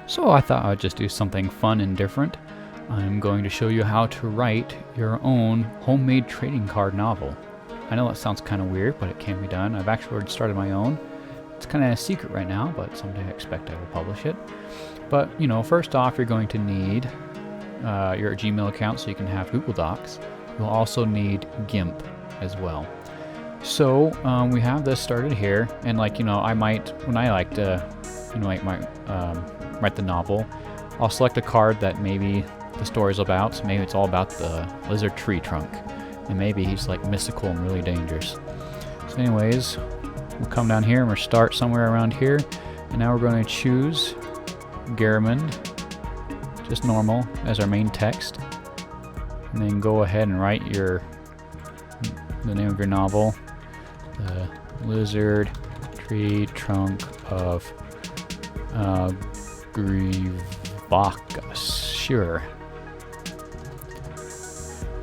So I thought I'd just do something fun and different. I'm going to show you how to write your own homemade trading card novel. I know that sounds kind of weird, but it can be done. I've actually already started my own. It's kind of a secret right now, but someday I expect I will publish it. But, you know, first off, you're going to need your Gmail account so you can have Google Docs. You'll also need GIMP as well. So we have this started here, and when I like to, write the novel, I'll select a card that maybe the story's about. So maybe it's all about the lizard tree trunk, and maybe he's like mystical and really dangerous. So anyways, we'll come down here and we'll start somewhere around here, and now we're going to choose Garamond, just normal, as our main text, and then go ahead and write the name of your novel, the lizard tree trunk of Grivacus, sure.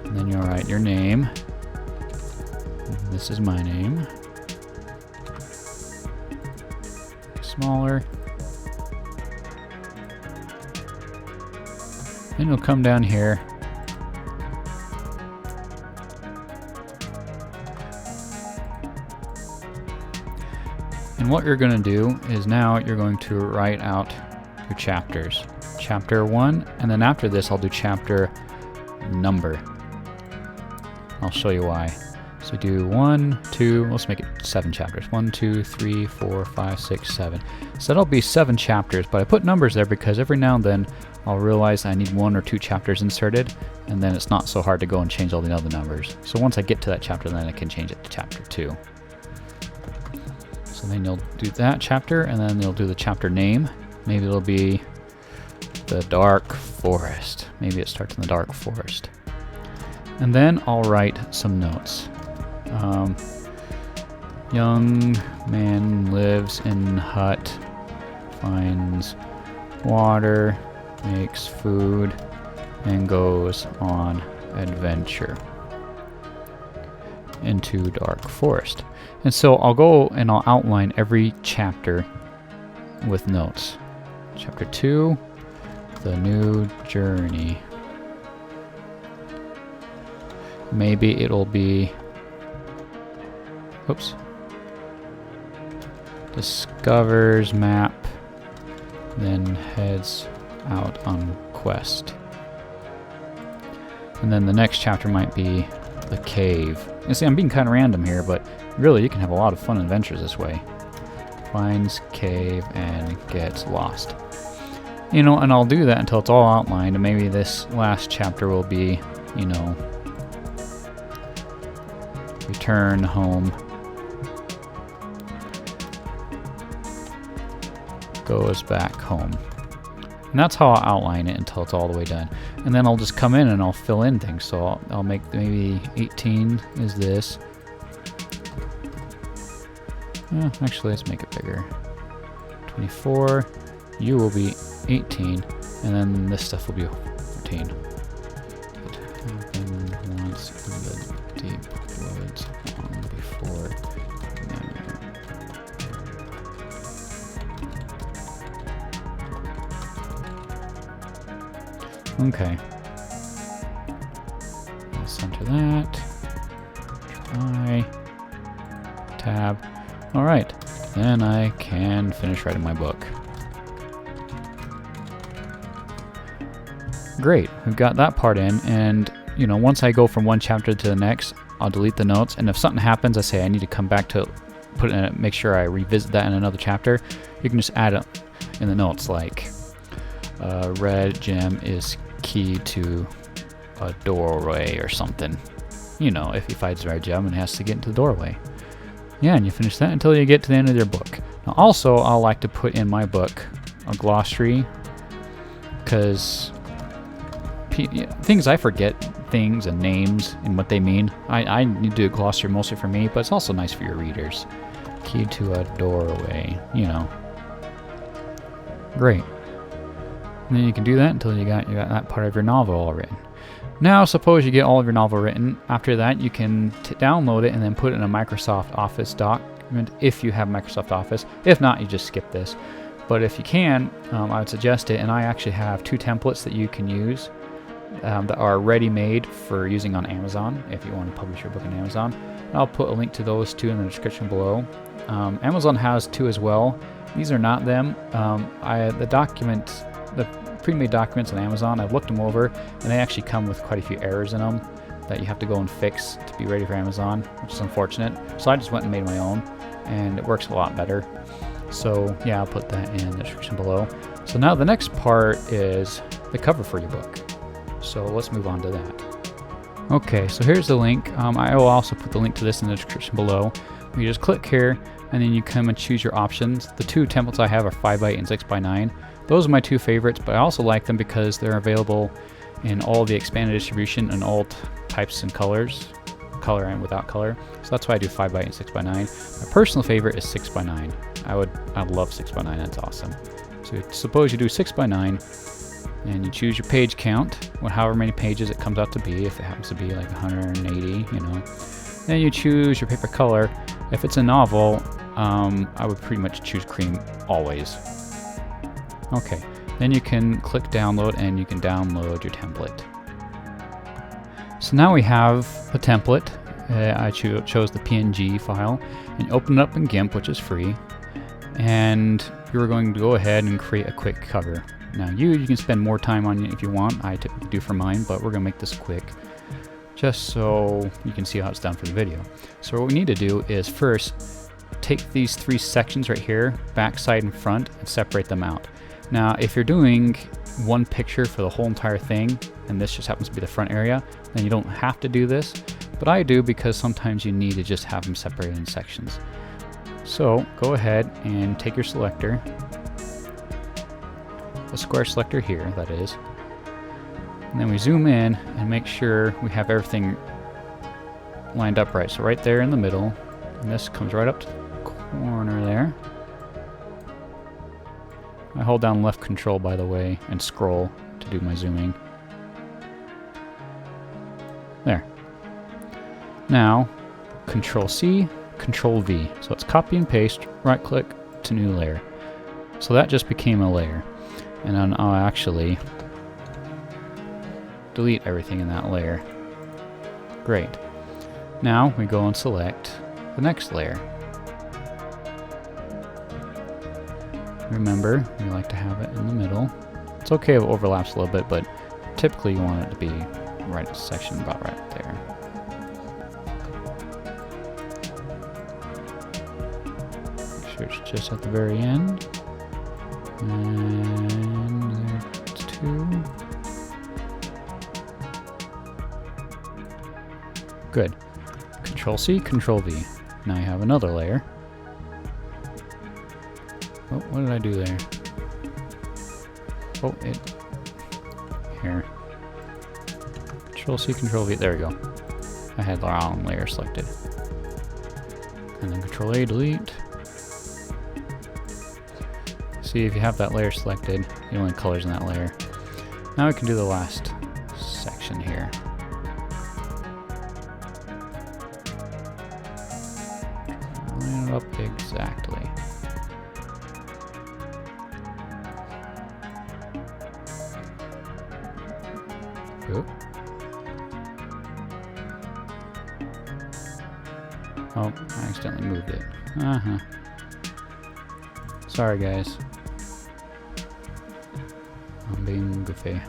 And then you'll write your name. This is my name. Smaller. Then you'll come down here. And what you're going to do is now you're going to write out your chapters. Chapter 1, and then after this I'll do chapter number. I'll show you why. So do 1, 2, let's make it 7 chapters. 1, 2, 3, 4, 5, 6, 7. So that'll be 7 chapters, but I put numbers there because every now and then I'll realize I need 1 or 2 chapters inserted, and then it's not so hard to go and change all the other numbers. So once I get to that chapter, then I can change it to chapter 2. So then you'll do that chapter, and then you'll do the chapter name. Maybe it'll be the Dark Forest. Maybe it starts in the Dark Forest. And then I'll write some notes. Young man lives in hut, finds water, makes food, and goes on adventure into Dark Forest. And so I'll go and I'll outline every chapter with notes. Chapter 2, the new journey. Maybe it'll be, discovers map, then heads out on quest. And then the next chapter might be the cave. You see, I'm being kind of random here, but really you can have a lot of fun adventures this way. Finds cave and gets lost. You know, and I'll do that until it's all outlined, and maybe this last chapter will be, return home. Goes back home. And that's how I'll outline it until it's all the way done. And then I'll just come in and I'll fill in things. So I'll make maybe 18 is this. Actually, let's make it bigger. 24. You will be 18. And then this stuff will be 14. It happened once in the deep woods long before. Okay. I'll center that. Try. Tab. Alright. Then I can finish writing my book. Great. We've got that part in, and once I go from one chapter to the next, I'll delete the notes, and if something happens, I say I need to come back to put it in, make sure I revisit that in another chapter. You can just add it in the notes, like red gem is key to a doorway or something. If he finds a red gem and has to get into the doorway. Yeah, and you finish that until you get to the end of your book. Now also, I'll like to put in my book a glossary, because things I forget, things and names and what they mean. I need to do a glossary mostly for me, but it's also nice for your readers. Key to a doorway, Great. And then you can do that until you got that part of your novel all written. Now, suppose you get all of your novel written. After that, you can download it and then put it in a Microsoft Office document if you have Microsoft Office. If not, you just skip this. But if you can, I would suggest it, and I actually have 2 templates that you can use that are ready-made for using on Amazon if you want to publish your book on Amazon. And I'll put a link to those 2 in the description below. Amazon has 2 as well. These are not them. The pre-made documents on Amazon, I've looked them over, and they actually come with quite a few errors in them that you have to go and fix to be ready for Amazon, which is unfortunate. So I just went and made my own, and it works a lot better. So yeah, I'll put that in the description below. So now the next part is the cover for your book. So let's move on to that. Okay, so here's the link. I will also put the link to this in the description below. You just click here, and then you come and choose your options. The 2 templates I have are 5x and 6x9. Those are my 2 favorites, but I also like them because they're available in all the expanded distribution and all types and colors, color and without color. So that's why I do 5x and 6x9. My personal favorite is 6x9. I love 6x9, that's awesome. So suppose you do 6x9, and you choose your page count, however many pages it comes out to be, if it happens to be like 180, you know. Then you choose your paper color. If it's a novel, I would pretty much choose cream always. Okay, then you can click download and you can download your template. So now we have the template. I chose the PNG file, and you open it up in GIMP, which is free, and you're going to go ahead and create a quick cover. Now you can spend more time on it if you want. I typically do for mine, but we're going to make this quick just so you can see how it's done for the video. So what we need to do is first take these 3 sections right here, back, side, and front, and separate them out. Now if you're doing one picture for the whole entire thing, and this just happens to be the front area, then you don't have to do this, but I do because sometimes you need to just have them separated in sections. So go ahead and take your selector, the square selector here, that is, and then we zoom in and make sure we have everything lined up right. So right there in the middle, and this comes right up to the corner there. I hold down left control, by the way, and scroll to do my zooming. There. Now, Control C, Control V. So it's copy and paste, right click to new layer. So that just became a layer. And then I'll actually delete everything in that layer. Great. Now we go and select the next layer. Remember, we like to have it in the middle. It's okay if it overlaps a little bit, but typically you want it to be right section about right there. Make sure it's just at the very end. And there's 2. Good. Control C, Control V. Now you have another layer. Oh, what did I do there? Oh, here. Control C, Control V. There we go. I had the wrong layer selected. And then Control A, delete. See, if you have that layer selected, you only colors in that layer. Now we can do the last section here. Line it up exactly. Oop. Oh, I accidentally moved it. Sorry, guys. I'm being goofy.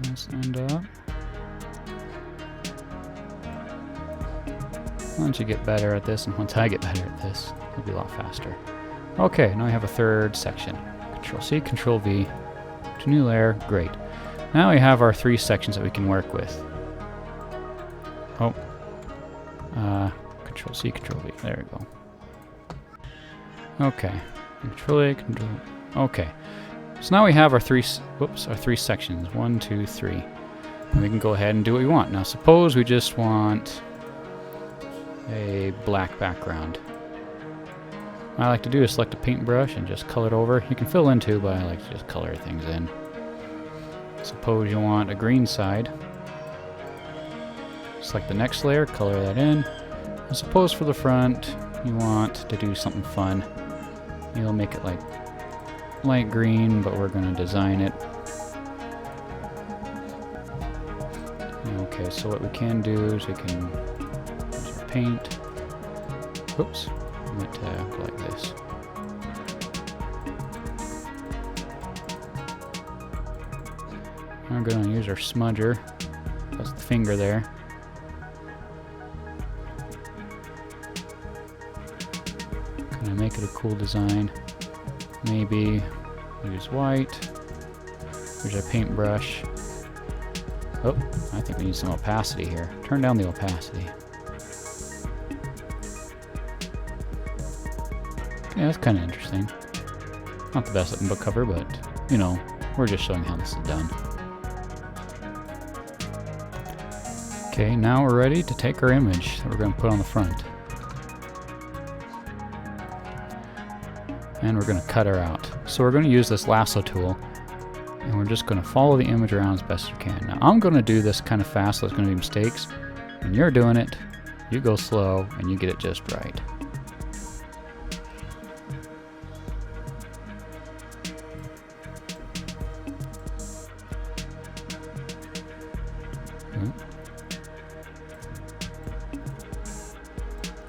Let's end up. Once you get better at this, and once I get better at this, it'll be a lot faster. Okay, now we have a third section. Control C, Control V, to new layer, great. Now we have our 3 sections that we can work with. Oh, Control C, Control V, there we go. Okay, Control A, Control, okay. So now we have our 3 sections, 1, 2, 3. And we can go ahead and do what we want. Now suppose we just want a black background. What I like to do is select a paintbrush and just color it over. You can fill in too, but I like to just color things in. Suppose you want a green side. Select the next layer, color that in. And suppose for the front you want to do something fun. You'll make it like light green, but we're going to design it. Okay, so what we can do is we can use our paint. Oops, I meant to go like this. We're going to use our smudger. That's the finger there. Gonna make it a cool design. Maybe use white. Here's our paintbrush. Oh, I think we need some opacity here. Turn down the opacity. Yeah, that's kind of interesting. Not the best looking book cover, but, you know, we're just showing how this is done. Okay, now we're ready to take our image that we're going to put on the front. And we're going to cut her out. So we're going to use this lasso tool, and we're just going to follow the image around as best we can. Now, I'm going to do this kind of fast, so there's going to be mistakes. When you're doing it, you go slow, and you get it just right.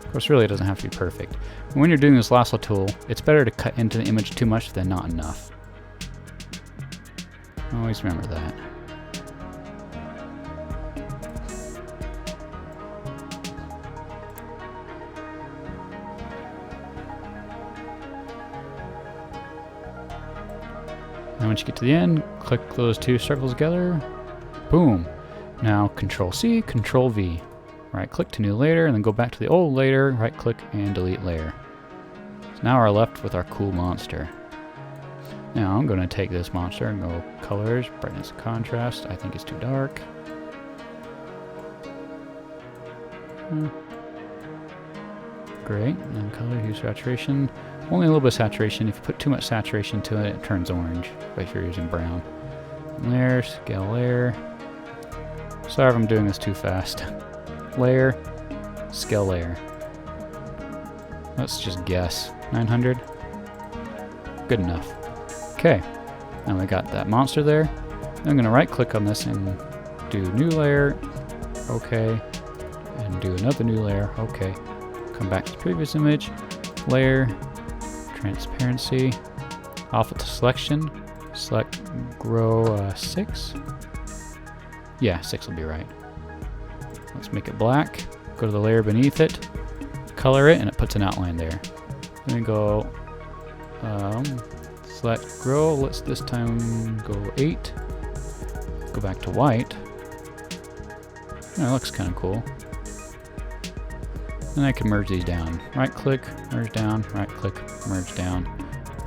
Of course, really it doesn't have to be perfect. When you're doing this lasso tool, it's better to cut into the image too much than not enough. Always remember that. And once you get to the end, click those two circles together. Boom. Now Control C, Control V. Right click to new layer, and then go back to the old layer, right click and delete layer. So now we're left with our cool monster. Now I'm going to take this monster and go colors, brightness and contrast. I think it's too dark. Great, and then color, hue, saturation. Only a little bit of saturation. If you put too much saturation to it, it turns orange, but if you're using brown. Layer, scale layer. Sorry if I'm doing this too fast. Layer, scale layer. Let's just guess. 900? Good enough. Okay, now we got that monster there. I'm going to right click on this and do new layer, okay, and do another new layer, okay. Come back to the previous image, layer, transparency, alpha to selection, select grow 6. Yeah, 6 will be right. Let's make it black, go to the layer beneath it, color it, and it puts an outline there. Then we go select grow, let's this time go 8, go back to white. That looks kind of cool. Then I can merge these down. Right click, merge down, right click, merge down.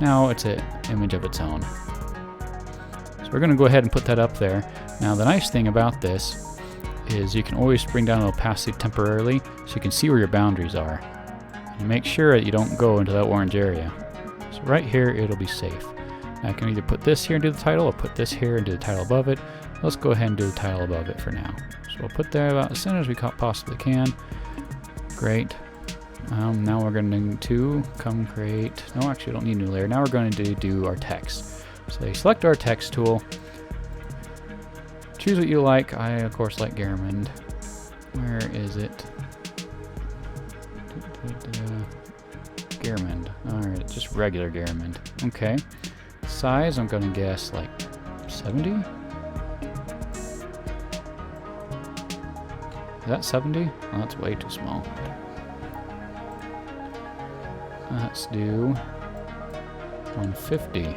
Now it's an image of its own. So we're going to go ahead and put that up there. Now the nice thing about this is you can always bring down the opacity temporarily so you can see where your boundaries are. And make sure that you don't go into that orange area. So right here it'll be safe. Now I can either put this here and do the title, or put this here and do the title above it. Let's go ahead and do the title above it for now. So we'll put that about as center as we possibly can. Great. Now we're going to come create, no actually we don't need a new layer. Now we're going to do our text. So you select our text tool. Choose what you like. I, of course, like Garamond. Where is it? Garamond. Alright, just regular Garamond. Okay. Size, I'm going to guess like 70? Is that 70? Oh, that's way too small. Let's do 150.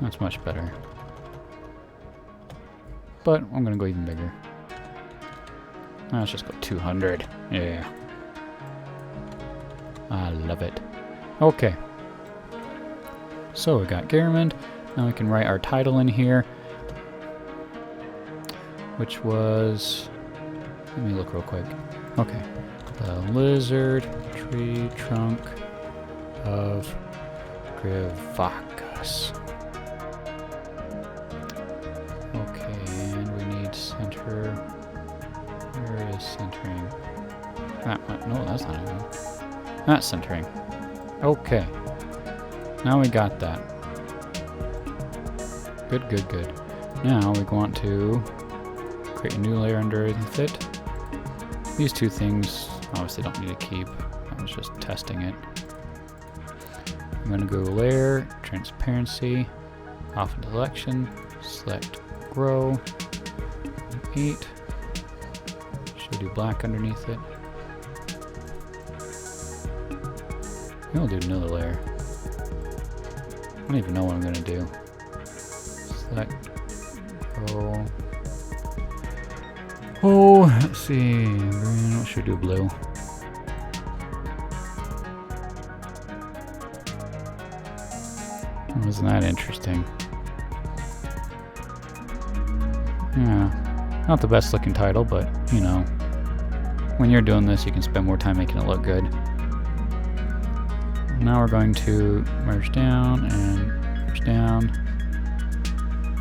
That's much better. But I'm going to go even bigger. Let's just go 200. Yeah. I love it. Okay. So we got Garamond. Now we can write our title in here, which was, let me look real quick. Okay. The lizard tree trunk of Grivacus. Okay, and we need center. Where is centering? That one. No, that's not even. That's centering. Okay. Now we got that. Good, good, good. Now we want to create a new layer underneath it. These two things obviously don't need to keep. I was just testing it. I'm going to go layer, transparency, off into selection, select grow, 8. Should do black underneath it. We'll do another layer. I don't even know what I'm going to do. Select grow. Oh, let's see. Green, what should we do? Blue. Wasn't that interesting? Yeah. Not the best looking title, but, you know, when you're doing this, you can spend more time making it look good. Now we're going to merge down and merge down.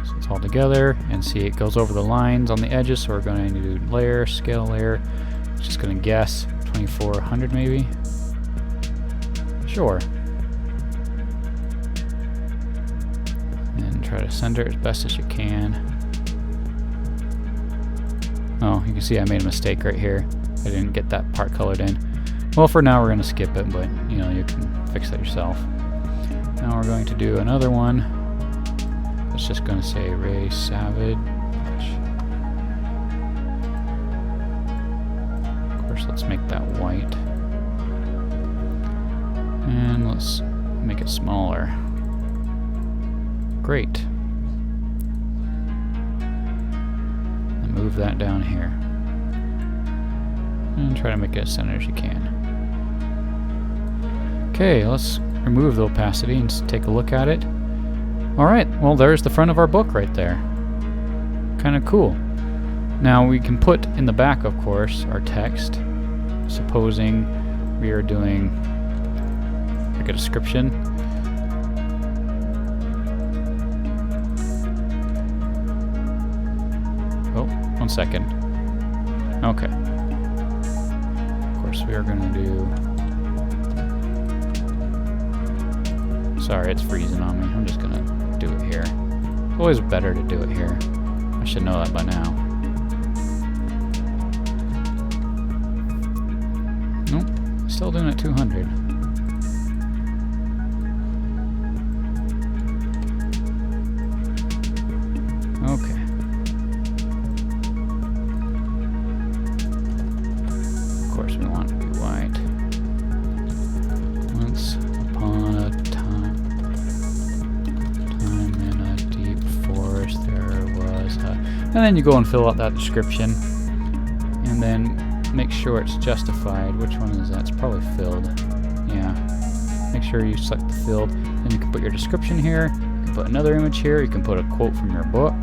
So it's all together, and see it goes over the lines on the edges, so we're going to do layer, scale layer. Just going to guess 2400 maybe. Sure. And try to center it as best as you can. Oh, you can see I made a mistake right here. I didn't get that part colored in. Well, for now we're going to skip it, but you know, you can fix that yourself. Now we're going to do another one. It's just going to say Ray Savage. Of course, let's make that white. And let's make it smaller. Great. And move that down here. And try to make it as center as you can. Okay, let's remove the opacity and take a look at it. Alright, well there's the front of our book right there. Kind of cool. Now we can put in the back, of course, our text. Supposing we are doing like a description. Oh, 1 second. Okay. Of course we are going to do... Sorry, it's freezing on me. I'm just gonna do it here. It's always better to do it here. I should know that by now. Nope, still doing it 200. Okay. Of course we want it to be white. Once upon a time. And then you go and fill out that description, and then make sure it's justified. Which one is that? It's probably filled. Yeah. Make sure you select the filled. Then you can put your description here. You can put another image here. You can put a quote from your book.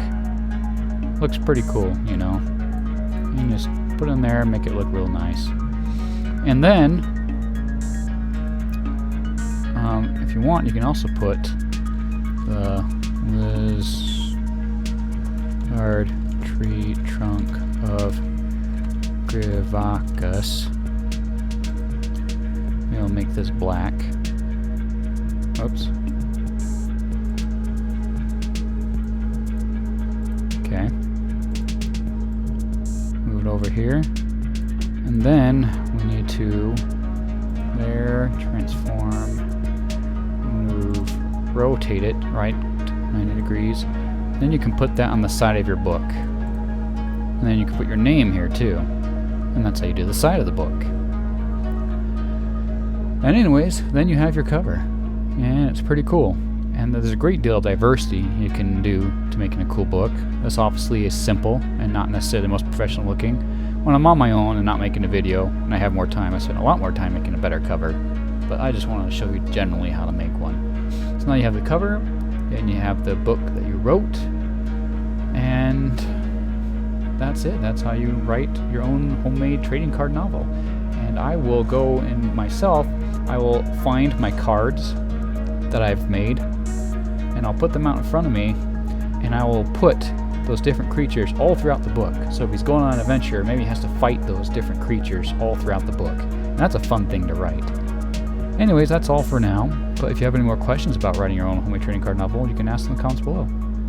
Looks pretty cool, you know. You just put it in there and make it look real nice. And then, if you want, you can also put the lizard tree trunk of Grivacus. We'll make this black. Oops. Okay. Move it over here. And then we need to layer, transform, move, rotate it, right, 90 degrees. Then you can put that on the side of your book. And then you can put your name here too. And that's how you do the side of the book. And anyways, then you have your cover. And it's pretty cool. And there's a great deal of diversity you can do to making a cool book. This obviously is simple and not necessarily the most professional looking. When I'm on my own and not making a video, and I have more time, I spend a lot more time making a better cover. But I just wanted to show you generally how to make one. So now you have the cover, and you have the book that you wrote, and that's it. That's how you write your own homemade trading card novel. and I will go in myself, I will find my cards that I've made, and I'll put them out in front of me, and I will put those different creatures all throughout the book. So if he's going on an adventure, maybe he has to fight those different creatures all throughout the book. And that's a fun thing to write. Anyways, that's all for now. But if you have any more questions about writing your own homemade trading card novel, you can ask in the comments below.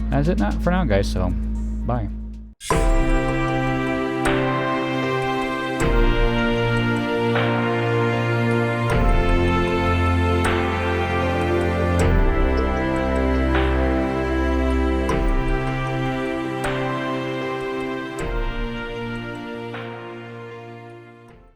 That's it for now, guys, so bye.